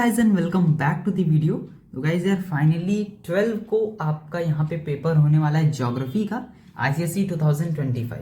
Guys and welcome back to the video. तो guys यार finally 12 को आपका यहाँ पे पेपर होने वाला है ज्योग्राफी का आईसीएसई 2025।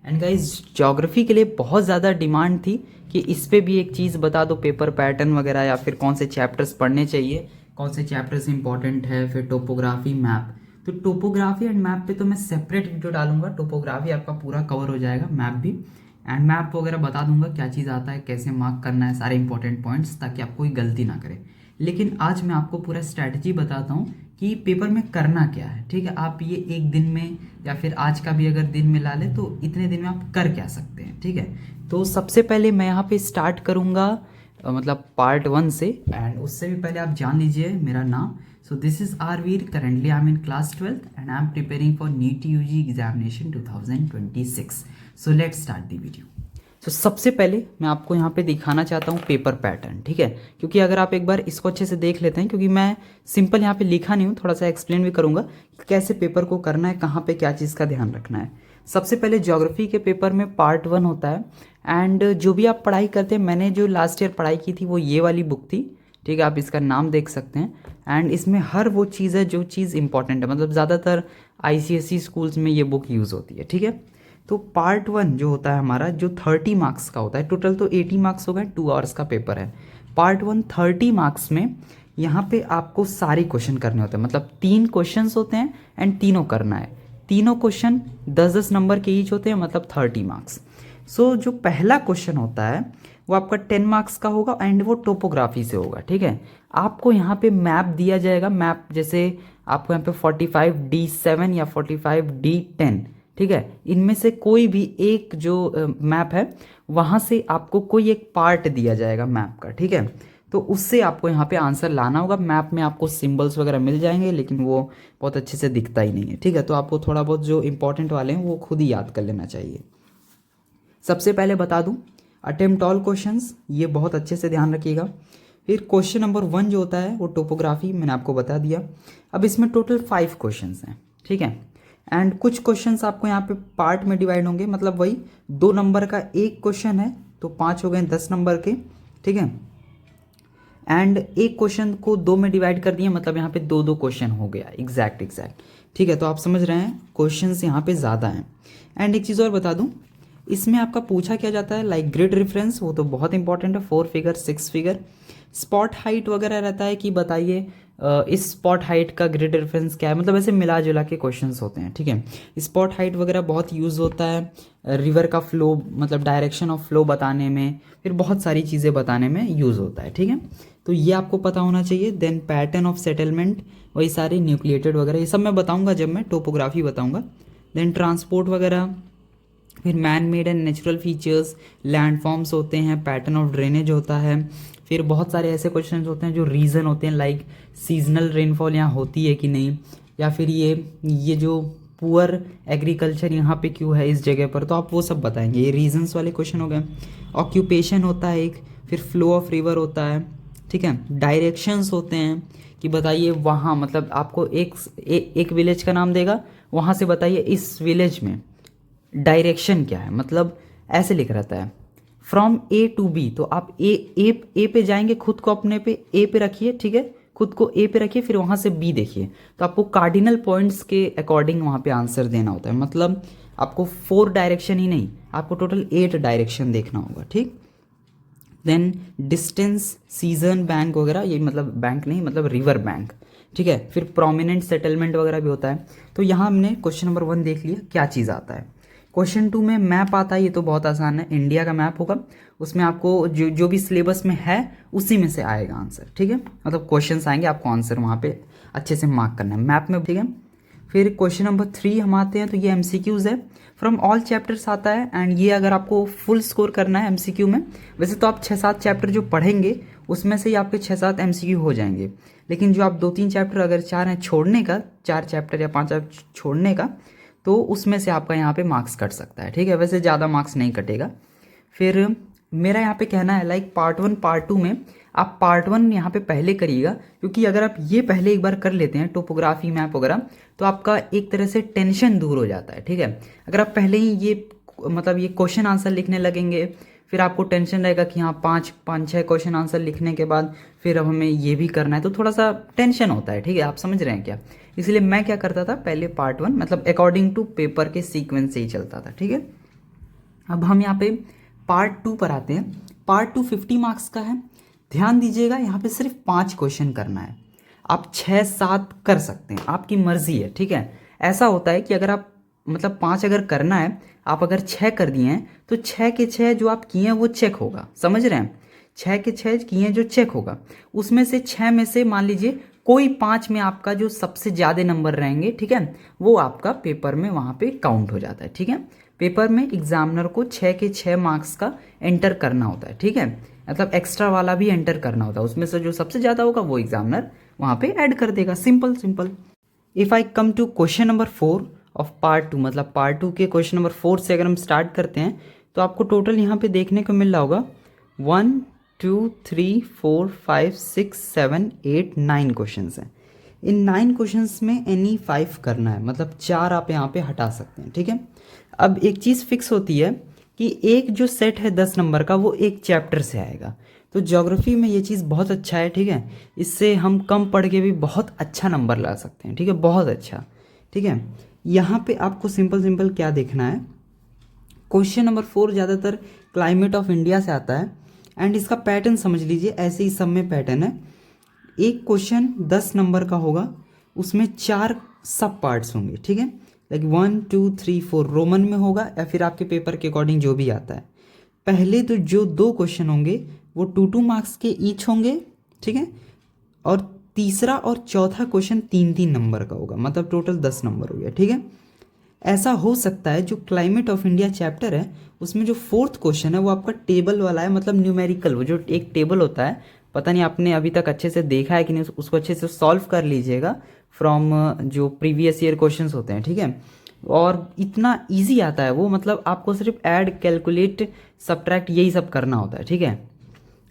एंड गाइस ज्योग्राफी के लिए बहुत ज़्यादा डिमांड थी कि इस पे भी एक चीज़ बता दो, पेपर पैटर्न वगैरह या फिर कौन से चैप्टर्स पढ़ने चाहिए, कौन से चैप्टर्स इंपॉर्टेंट है, फिर टोपोग्राफी मैप। तो टोपोग्राफी एंड मैप पे तो मैं सेपरेट वीडियो डालूंगा, टोपोग्राफी आपका पूरा कवर हो जाएगा, मैप भी। एंड मैं आपको वगैरह बता दूंगा क्या चीज़ आता है, कैसे मार्क करना है, सारे इंपॉर्टेंट पॉइंट्स, ताकि आप कोई गलती ना करें। लेकिन आज मैं आपको पूरा स्ट्रैटेजी बताता हूँ कि पेपर में करना क्या है। ठीक है, आप ये एक दिन में या फिर आज का भी अगर दिन में ला ले तो इतने दिन में आप कर क्या सकते हैं। ठीक है, तो सबसे पहले मैं यहाँ पे स्टार्ट करूँगा मतलब पार्ट 1 से। एंड उससे भी पहले आप जान लीजिए मेरा नाम। So this is R Veer, currently I am in class 12th and I am preparing for NEET UG examination 2026। So let's start the video. तो सबसे पहले मैं आपको यहाँ पे दिखाना चाहता हूँ पेपर पैटर्न। ठीक है, क्योंकि अगर आप एक बार इसको अच्छे से देख लेते हैं, क्योंकि मैं सिंपल यहाँ पे लिखा नहीं हूँ, थोड़ा सा एक्सप्लेन भी करूँगा कि कैसे पेपर को करना है, कहाँ पे क्या चीज़ का ध्यान रखना है। सबसे पहले ज्योग्राफी के पेपर में पार्ट 1 होता है। एंड जो भी आप पढ़ाई करते हैं, मैंने जो लास्ट ईयर पढ़ाई की थी वो ये वाली बुक थी। ठीक है, आप इसका नाम देख सकते हैं। एंड इसमें हर वो चीज़ है जो चीज़ इंपॉर्टेंट है, मतलब ज़्यादातर आईसीएसई स्कूल्स में ये बुक यूज़ होती है। ठीक है, तो पार्ट 1 जो होता है हमारा, जो 30 मार्क्स का होता है, टोटल तो 80 मार्क्स हो गए, 2 आवर्स का पेपर है। पार्ट 1 30 मार्क्स में यहाँ पे आपको सारे क्वेश्चन करने होते हैं, मतलब 3 क्वेश्चंस होते हैं एंड तीनों करना है। तीनों क्वेश्चन 10-10 नंबर के ईच होते हैं, मतलब 30 मार्क्स। सो जो पहला क्वेश्चन होता है वो आपका 10 मार्क्स का होगा एंड वो टोपोग्राफी से होगा। ठीक है, आपको यहाँ पे मैप दिया जाएगा, मैप जैसे आपको यहाँ पे 45D7 या 45D10। ठीक है, इनमें से कोई भी एक जो मैप है वहाँ से आपको कोई एक पार्ट दिया जाएगा मैप का। ठीक है, तो उससे आपको यहाँ पे आंसर लाना होगा। मैप में आपको सिंबल्स वगैरह मिल जाएंगे, लेकिन वो बहुत अच्छे से दिखता ही नहीं है। ठीक है, तो आपको थोड़ा बहुत जो इंपॉर्टेंट वाले हैं वो खुद ही याद कर लेना चाहिए। सबसे पहले बता दूं, अटेम्प्ट ऑल क्वेश्चंस, ये बहुत अच्छे से ध्यान रखिएगा। फिर क्वेश्चन नंबर 1 जो होता है वो टोपोग्राफी, मैंने आपको बता दिया। अब इसमें टोटल 5 क्वेश्चंस हैं। ठीक है, एंड कुछ क्वेश्चंस आपको यहाँ पे पार्ट में डिवाइड होंगे, मतलब वही 2 नंबर का एक क्वेश्चन है तो 5 हो गए 10 नंबर के। ठीक है, एंड एक क्वेश्चन को 2 में डिवाइड कर दिए, मतलब यहाँ पे 2-2 क्वेश्चन हो गया एग्जैक्ट। ठीक है, तो आप समझ रहे हैं क्वेश्चंस यहाँ पे ज़्यादा हैं। एंड एक चीज़ और बता दूँ, इसमें आपका पूछा क्या जाता है, लाइक ग्रिड रेफरेंस, वो तो बहुत इंपॉर्टेंट है, 4 फिगर 6 फिगर। स्पॉट हाइट वगैरह रहता है कि बताइए इस स्पॉट हाइट का ग्रिड रेफरेंस क्या है, मतलब ऐसे मिला जुला के क्वेश्चंस होते हैं। ठीक है, स्पॉट हाइट वगैरह बहुत यूज़ होता है रिवर का फ्लो, मतलब डायरेक्शन ऑफ फ्लो बताने में, फिर बहुत सारी चीज़ें बताने में यूज़ होता है। ठीक है, तो ये आपको पता होना चाहिए। देन पैटर्न ऑफ सेटलमेंट, वही सारे न्यूक्लिएटेड वगैरह, ये सब मैं बताऊँगा जब मैं टोपोग्राफी बताऊँगा। देन ट्रांसपोर्ट वगैरह, फिर man made and natural features, landforms होते हैं, पैटर्न ऑफ ड्रेनेज होता है। फिर बहुत सारे ऐसे क्वेश्चंस होते हैं जो रीज़न होते हैं, लाइक सीजनल रेनफॉल यहाँ होती है कि नहीं, या फिर ये जो पुअर एग्रीकल्चर यहाँ पे क्यों है इस जगह पर, तो आप वो सब बताएंगे। ये रीजंस वाले क्वेश्चन हो गए। ऑक्यूपेशन होता है एक, फिर फ्लो ऑफ रिवर होता है। ठीक है, डायरेक्शंस होते हैं कि बताइए वहाँ, मतलब आपको एक विलेज का नाम देगा, वहाँ से बताइए इस विलेज में डायरेक्शन क्या है, मतलब ऐसे लिख रहता है फ्रॉम ए टू बी, तो आप ए पे जाएंगे, खुद को अपने पे ए पे रखिए। ठीक है, खुद को ए पे रखिए, फिर वहाँ से बी देखिए, तो आपको कार्डिनल पॉइंट्स के अकॉर्डिंग वहाँ पे आंसर देना होता है। मतलब आपको 4 डायरेक्शन ही नहीं, आपको टोटल 8 डायरेक्शन देखना होगा। ठीक, देन डिस्टेंस, सीजन, बैंक वगैरह, ये मतलब बैंक नहीं, मतलब रिवर बैंक। ठीक है, फिर प्रोमिनेंट सेटलमेंट वगैरह भी होता है। तो यहाँ हमने क्वेश्चन नंबर 1 देख लिया क्या चीज़ आता है। क्वेश्चन 2 में मैप आता है, ये तो बहुत आसान है, इंडिया का मैप होगा, उसमें आपको जो भी सिलेबस में है उसी में से आएगा आंसर। ठीक है, मतलब क्वेश्चंस आएंगे, आपको आंसर वहाँ पे अच्छे से मार्क करना है मैप में। ठीक है, फिर क्वेश्चन नंबर 3 हम आते हैं, तो ये एमसीक्यूज़ है, फ्रॉम ऑल चैप्टर्स आता है। एंड ये अगर आपको फुल स्कोर करना है एमसीक्यू में, वैसे तो आप 6-7 चैप्टर जो पढ़ेंगे उसमें से ही आपके 6-7 एमसीक्यू हो जाएंगे, लेकिन जो आप 2-3 चैप्टर अगर 4 हैं छोड़ने का, 4 चैप्टर या 5 चैप्टर छोड़ने का, तो उसमें से आपका यहाँ पे मार्क्स कट सकता है। ठीक है, वैसे ज़्यादा मार्क्स नहीं कटेगा। फिर मेरा यहाँ पे कहना है, लाइक पार्ट 1 पार्ट 2 में आप पार्ट 1 यहाँ पे पहले करिएगा, क्योंकि अगर आप ये पहले एक बार कर लेते हैं टोपोग्राफी मैप वगैरह, तो आपका एक तरह से टेंशन दूर हो जाता है। ठीक है, अगर आप पहले ही ये मतलब ये क्वेश्चन आंसर लिखने लगेंगे, फिर आपको टेंशन रहेगा कि हाँ पाँच पाँच छः क्वेश्चन आंसर लिखने के बाद फिर अब हमें ये भी करना है, तो थोड़ा सा टेंशन होता है, ठीक है, आप समझ रहे हैं क्या। इसलिए मैं क्या करता था, पहले पार्ट 1 मतलब अकॉर्डिंग टू पेपर के सीक्वेंस से ही चलता था, ठीक है। अब हम यहाँ पे पार्ट 2 पर आते हैं। पार्ट 2 50 मार्क्स का है। ध्यान दीजिएगा, यहाँ पे सिर्फ 5 क्वेश्चन करना है। आप 6-7 कर सकते हैं, आपकी मर्जी है, ठीक है। ऐसा होता है कि अगर आप मतलब 5 अगर करना है, आप अगर 6 कर दिए हैं तो 6 के 6 जो आप किए हैं वो चेक होगा, समझ रहे हैं। 6 के 6 किए हैं जो चेक होगा, उसमें से 6 में से मान लीजिए कोई 5 में आपका जो सबसे ज़्यादा नंबर रहेंगे, ठीक है, वो आपका पेपर में वहाँ पे काउंट हो जाता है, ठीक है। पेपर में एग्जामिनर को 6 के 6 मार्क्स का एंटर करना होता है, ठीक है, मतलब एक्स्ट्रा वाला भी एंटर करना होता है, उसमें से जो सबसे ज़्यादा होगा वो एग्जामिनर वहाँ पे ऐड कर देगा, simple simple. If I come to question number 4 of part 2, मतलब पार्ट 2 के क्वेश्चन नंबर 4 से अगर हम स्टार्ट करते हैं तो आपको टोटल यहाँ पे देखने को मिल रहा होगा 1 2 3 4 5 6 7 8 9 क्वेश्चन हैं। इन 9 क्वेश्चंस में एनी 5 करना है, मतलब 4 आप यहाँ पे हटा सकते हैं, ठीक है। अब एक चीज़ फिक्स होती है कि एक जो सेट है 10 नंबर का वो एक चैप्टर से आएगा, तो ज्योग्राफी में ये चीज़ बहुत अच्छा है, ठीक है। इससे हम कम पढ़ के भी बहुत अच्छा नंबर ला सकते हैं, ठीक है, बहुत अच्छा, ठीक है। यहाँ पे आपको सिंपल सिंपल क्या देखना है, क्वेश्चन नंबर 4 ज़्यादातर क्लाइमेट ऑफ इंडिया से आता है, एंड इसका पैटर्न समझ लीजिए, ऐसे ही सब में पैटर्न है। एक क्वेश्चन 10 नंबर का होगा, उसमें 4 सब पार्ट्स होंगे, ठीक है, लाइक 1 2 3 4 रोमन में होगा या फिर आपके पेपर के अकॉर्डिंग जो भी आता है। पहले तो जो 2 क्वेश्चन होंगे वो 2 मार्क्स के ईच होंगे, ठीक है, और तीसरा और चौथा क्वेश्चन 3 नंबर का होगा, मतलब टोटल 10 नंबर हो गया, ठीक है। ऐसा हो सकता है जो क्लाइमेट ऑफ इंडिया चैप्टर है उसमें जो 4th क्वेश्चन है वो आपका टेबल वाला है, मतलब न्यूमेरिकल, वो जो एक टेबल होता है, पता नहीं आपने अभी तक अच्छे से देखा है कि नहीं, उसको अच्छे से सॉल्व कर लीजिएगा फ्रॉम जो प्रीवियस ईयर क्वेश्चंस होते हैं, ठीक है। और इतना इजी आता है वो, मतलब आपको सिर्फ ऐड कैलकुलेट सब्ट्रैक्ट यही सब करना होता है, ठीक है।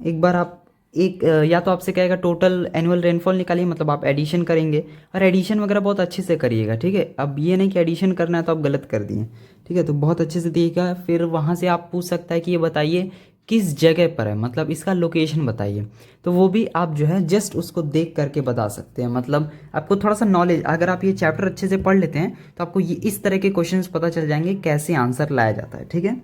एक बार आप या तो आपसे कहेगा टोटल एनुअल रेनफॉल निकालिए, मतलब आप एडिशन करेंगे, और एडिशन वगैरह बहुत अच्छे से करिएगा, ठीक है। अब ये नहीं कि एडिशन करना है तो आप गलत कर दिए, ठीक है, तो बहुत अच्छे से देखिएगा। फिर वहाँ से आप पूछ सकता है कि ये बताइए किस जगह पर है, मतलब इसका लोकेशन बताइए, तो वो भी आप जो है जस्ट उसको देख करके बता सकते हैं। मतलब आपको थोड़ा सा नॉलेज, अगर आप ये चैप्टर अच्छे से पढ़ लेते हैं तो आपको ये इस तरह के क्वेश्चंस पता चल जाएंगे कैसे आंसर लाया जाता है, ठीक है।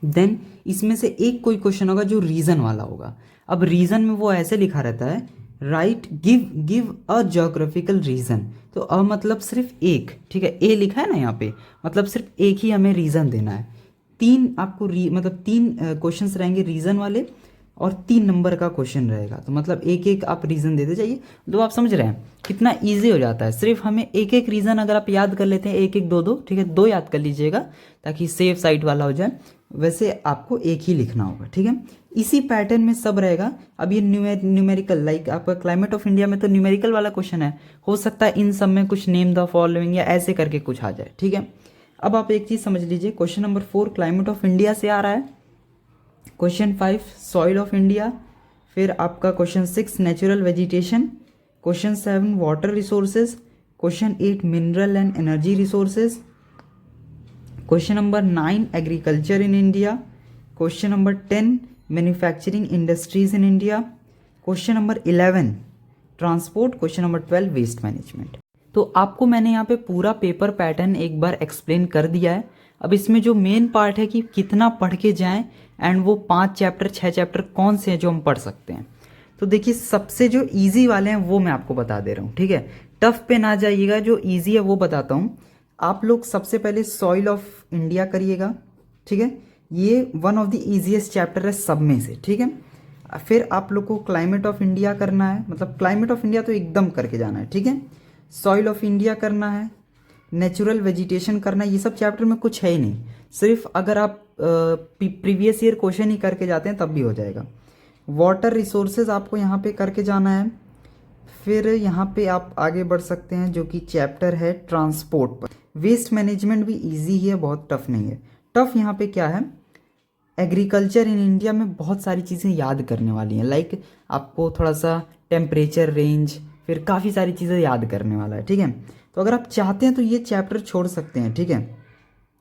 देन इसमें से एक कोई क्वेश्चन होगा जो रीजन वाला होगा। अब रीजन में वो ऐसे लिखा रहता है, right give a geographical region, तो अ मतलब सिर्फ एक, ठीक है, ए लिखा है ना यहाँ पे, मतलब सिर्फ एक ही हमें रीजन देना है। 3 आपको मतलब 3 क्वेश्चंस रहेंगे रीजन वाले, और 3 नंबर का क्वेश्चन रहेगा, तो मतलब एक एक आप रीज़न देते जाइए। दो, आप समझ रहे हैं कितना इजी हो जाता है, सिर्फ हमें एक एक रीज़न अगर आप याद कर लेते हैं, एक एक दो दो, ठीक है, 2 याद कर लीजिएगा ताकि सेफ साइड वाला हो जाए। वैसे आपको एक ही लिखना होगा, ठीक है, इसी पैटर्न में सब रहेगा। अब ये न्यूमेरिकल, लाइक आपका क्लाइमेट ऑफ इंडिया में तो न्यूमेरिकल वाला क्वेश्चन है, हो सकता है इन सब में कुछ नेम द फॉलोइंग या ऐसे करके कुछ आ जाए, ठीक है। अब आप एक चीज़ समझ लीजिए, question number 4 climate of India से आ रहा है, क्वेश्चन 5 सॉइल ऑफ इंडिया, फिर आपका question 6 natural vegetation, question 7 water resources, question 8 mineral and energy resources, question number 9 agriculture in India, question number 10 manufacturing industries in India, question number 11 transport, question number 12 waste management. तो आपको मैंने यहाँ पे पूरा paper pattern एक बार explain कर दिया है। अब इसमें जो मेन पार्ट है कि कितना पढ़ के जाएं, एंड वो 5 चैप्टर 6 चैप्टर कौन से हैं जो हम पढ़ सकते हैं। तो देखिए, सबसे जो इजी वाले हैं वो मैं आपको बता दे रहा हूँ, ठीक है, टफ पे ना जाइएगा, जो इजी है वो बताता हूँ। आप लोग सबसे पहले सॉइल ऑफ इंडिया करिएगा, ठीक है, ये one of the easiest chapter है सब में से, ठीक है। फिर आप लोग को क्लाइमेट ऑफ इंडिया करना है, मतलब क्लाइमेट ऑफ इंडिया तो एकदम करके जाना है, ठीक है। सॉइल ऑफ इंडिया करना है, नेचुरल वेजिटेशन करना है, ये सब चैप्टर में कुछ है ही नहीं, सिर्फ अगर आप प्रीवियस ईयर क्वेश्चन ही करके जाते हैं तब भी हो जाएगा। वाटर रिसोर्सेज आपको यहाँ पे करके जाना है। फिर यहाँ पे आप आगे बढ़ सकते हैं जो कि चैप्टर है ट्रांसपोर्ट पर। वेस्ट मैनेजमेंट भी इजी ही है, बहुत टफ नहीं है। टफ यहाँ पे क्या है, एग्रीकल्चर इन इंडिया में बहुत सारी चीज़ें याद करने वाली हैं, लाइक आपको थोड़ा सा टेम्परेचर रेंज, फिर काफ़ी सारी चीज़ें याद करने वाला है, ठीक है। तो अगर आप चाहते हैं तो ये चैप्टर छोड़ सकते हैं, ठीक है।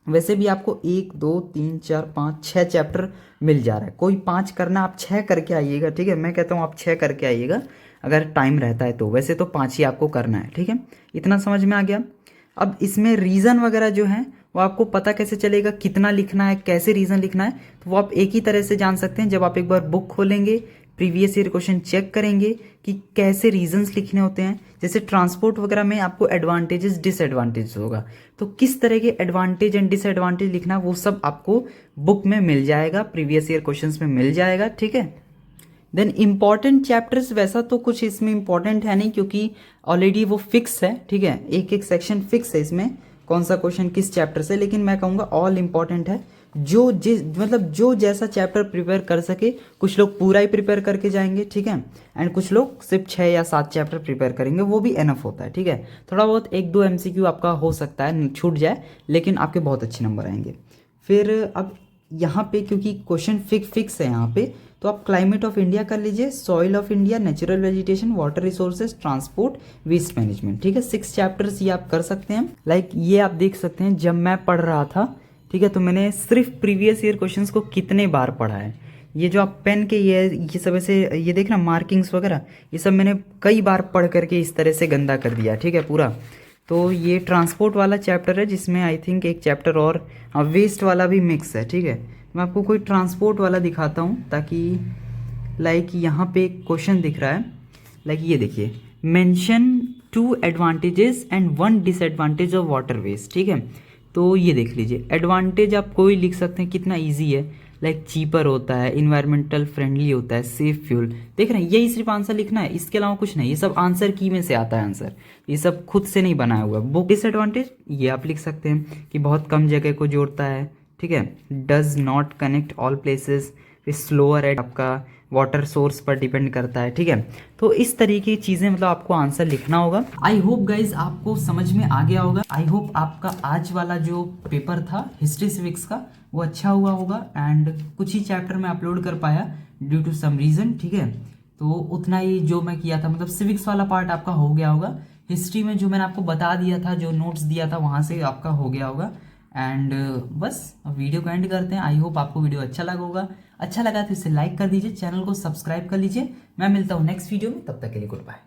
वैसे भी आपको 1 2 3 4 5 6 चैप्टर मिल जा रहा है। कोई 5 करना, आप 6 करके आइएगा, ठीक है। मैं कहता हूँ आप 6 करके आइएगा अगर टाइम रहता है तो। वैसे तो 5 ही आपको करना है, ठीक है। इतना समझ में आ गया। अब इसमें रीज़न वगैरह जो है वो आपको पता कैसे चलेगा, कितना लिखना है, कैसे रीज़न लिखना है, तो वो आप एक ही तरह से जान सकते हैं जब आप एक बार बुक खोलेंगे, प्रीवियस ईयर क्वेश्चन चेक करेंगे कि कैसे रीजंस लिखने होते हैं। जैसे ट्रांसपोर्ट वगैरह में आपको एडवांटेजेस डिसएडवांटेज होगा, तो किस तरह के एडवांटेज एंड डिसएडवांटेज लिखना वो सब आपको बुक में मिल जाएगा, प्रीवियस ईयर क्वेश्चंस में मिल जाएगा, ठीक है। देन इंपॉर्टेंट चैप्टर्स, वैसा तो कुछ इसमें इंपॉर्टेंट है नहीं क्योंकि ऑलरेडी वो फिक्स है, ठीक है। एक एक सेक्शन फिक्स है इसमें कौन सा क्वेश्चन किस चैप्टर से, लेकिन मैं कहूँगा ऑल इंपॉर्टेंट है। जो जिस मतलब जो जैसा चैप्टर प्रिपेयर कर सके, कुछ लोग पूरा ही प्रिपेयर करके जाएंगे, ठीक है। एंड कुछ लोग सिर्फ 6 या 7 चैप्टर प्रिपेयर करेंगे, वो भी एनफ होता है, ठीक है। थोड़ा बहुत 1-2 MCQ आपका हो सकता है छूट जाए, लेकिन आपके बहुत अच्छे नंबर आएंगे। फिर अब यहाँ पे क्योंकि क्वेश्चन फिक्स है यहाँ पे, तो आप क्लाइमेट ऑफ इंडिया कर लीजिए, soil of India, natural vegetation, water resources, transport, waste management, ठीक है। 6 चैप्टर्स ये आप कर सकते हैं। लाइक ये आप देख सकते हैं जब मैं पढ़ रहा था, ठीक है, तो मैंने सिर्फ प्रीवियस ईयर क्वेश्चंस को कितने बार पढ़ा है। ये जो आप पेन के ये सब ऐसे ये देख ना मार्किंग्स वगैरह, ये सब मैंने कई बार पढ़ करके इस तरह से गंदा कर दिया, ठीक है पूरा। तो ये ट्रांसपोर्ट वाला चैप्टर है जिसमें आई थिंक एक चैप्टर और वेस्ट वाला भी मिक्स है, ठीक है। मैं आपको कोई ट्रांसपोर्ट वाला दिखाता हूँ ताकि लाइक यहाँ पे एक क्वेश्चन दिख रहा है, लाइक ये देखिए, mention 2 advantages and 1 disadvantage of water waste, ठीक है। तो ये देख लीजिए, एडवांटेज आप कोई लिख सकते हैं, कितना ईजी है, लाइक चीपर होता है, इन्वायरमेंटल फ्रेंडली होता है, सेफ फ्यूल, देख रहे हैं, यही सिर्फ आंसर लिखना है, इसके अलावा कुछ नहीं। ये सब आंसर की में से आता है आंसर, ये सब खुद से नहीं बनाया हुआ। बुक डिसएडवांटेज ये आप लिख सकते हैं कि बहुत कम जगह को जोड़ता है, ठीक है, does not connect all places, slower है, आपका वाटर सोर्स पर डिपेंड करता है, ठीक है। तो इस तरीके की चीज़ें मतलब आपको आंसर लिखना होगा। आई होप गाइज आपको समझ में आ गया होगा। आई होप आपका आज वाला जो पेपर था हिस्ट्री सिविक्स का वो अच्छा हुआ होगा। एंड कुछ ही चैप्टर में अपलोड कर पाया ड्यू टू सम रीज़न, ठीक है। तो उतना ही जो मैं किया था, मतलब सिविक्स वाला पार्ट आपका हो गया होगा। हिस्ट्री में जो मैंने आपको बता दिया था, जो नोट्स दिया था, वहाँ से आपका हो गया होगा। एंड बस वीडियो को एंड करते हैं। आई होप आपको वीडियो अच्छा लगा होगा। अच्छा लगा तो इसे लाइक कर दीजिए, चैनल को सब्सक्राइब कर लीजिए। मैं मिलता हूँ नेक्स्ट वीडियो में, तब तक के लिए गुड बाय।